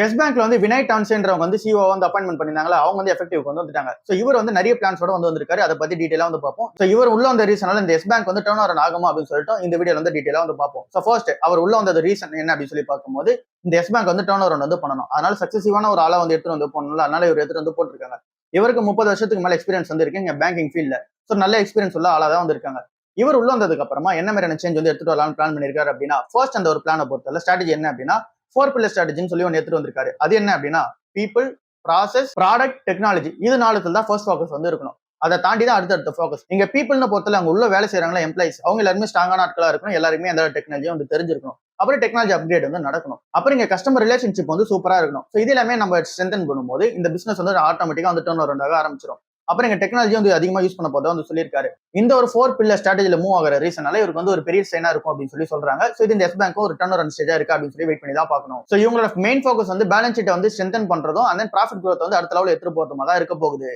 S பேங்க்ல வந்து வினய் டான்சேன்றவங்க வந்து சிஓ வந்து அப்பாயின்மெண்ட் பண்ணிருந்தாங்களா, அவங்க வந்து எஃபெக்டிவ்க்கு வந்து வந்துட்டாங்க. சோ இவர் வந்து நிறைய பிளான்ஸோட வந்து வந்திருக்காரு. அதை பத்தி டீடைலா வந்து பார்ப்போம். சோ இவர் உள்ள வந்த ரீசனால இந்த எஸ் பேங்க் வந்து டர்ன் ஓவர் ஆகுமா அப்படின்னு சொல்லிட்டு இந்த வீடியோல வந்து டீடைலா வந்து பார்ப்போம். சோ ஃபர்ஸ்ட் அவர் உள்ள வந்த ரீசன் என்ன அப்படின்னு சொல்லி பார்க்கும்போது, இந்த எஸ் பேங்க் வந்து டர்ன் ஓவர் வந்து பண்ணணும். அதனால சக்சஸிவான ஒரு ஆளா வந்து எடுத்துட்டு வந்து போடணும்ல, அதனால இவர் எடுத்துட்டு வந்து போட்டிருக்காங்க. இவருக்கு 30 வருஷத்துக்கு மேல எக்ஸ்பீரியன்ஸ் வந்து இருக்கு இங்க பேங்கிங் ஃபீல்ட்ல. சோ நல்ல எக்ஸ்பீரியன்ஸ் உள்ள ஆளா தான் வந்து இருக்காங்க. இவர் உள்ள வந்ததுக்கு அப்புறமா என்ன மாதிரியான சேஞ்ச் வந்து எடுத்துட்டு வரலாம்னு பிளான் பண்ணிருக்காரு அப்படின்னா, ஃபர்ஸ்ட் அந்த ஒரு பிளானை பொறுத்தவரை ஸ்ட்ராட்டஜி என்ன அப்படின்னா 4 பில்லர் ஸ்ட்ராட்டஜின்னு சொல்லி ஒன்று எடுத்துட்டு வந்திருக்காரு. அது என்ன அப்படின்னா பீப்புள், ப்ராசஸ், ப்ராடக்ட், டெக்னாலஜி இது நாலுத்துல தான் ஃபர்ஸ்ட் ஃபோக்கஸ் வந்து இருக்கணும். அதை தாண்டி தான் அடுத்த ஃபோக்கஸ். இங்க பீப்புள்னு பொறுத்தல அங்க உள்ள வேலை செய்யறாங்களா எம்ப்ளாயிஸ், அவங்க எல்லாருமே ஸ்ட்ராங்கான ஆட்களா இருக்கணும். எல்லாருமே அந்த டெக்னாலஜியும் வந்து தெரிஞ்சிருக்கணும். அப்புறம் டெக்னாலஜி அப்கிரேட் வந்து நடக்கணும். அப்புறம் இங்க கஸ்டமர் ரிலேஷன்ஷிப் வந்து சூப்பரா இருக்கணும். ஸோ இது எல்லாமே நம்ம ஸ்ட்ரென்தன் பண்ணும்போது இந்த பிசினஸ் வந்து ஆட்டோமேட்டிக்கா வந்து டர்ன் ஓவர் ஆக ஆரம்பிச்சிடும். அப்புறம் இங்க டெக்னாலஜி வந்து அதிகமா யூஸ் பண்ண போதா வந்து சொல்லியிருக்காரு. இந்த ஒரு 4 பில்லர் ஸ்ட்ராட்டஜில மூவ் ஆகிற ரீசனால இவருக்கு வந்து ஒரு பெரிய சைனா இருக்கும் அப்படின்னு சொல்லி சொல்றாங்க. சோ இது இந்த எஸ் பேங்க் ஒரு டர்ன் ஓவர் ஸ்டேஜா இருக்கு அப்படின்னு சொல்லி வெயிட் பண்ணி தான் பார்க்கணும். சோ இவங்களோட மெயின் ஃபோக்கஸ் வந்து பேலன்ஸ் ஷீட்டை வந்து ஸ்ட்ரென்தன் பண்றதும் அண்ட் தென் ப்ராஃபிட் growth வந்து அடுத்த லெவல் எடுத்துட்டு போறதுமா தான் இருக்க போகுது.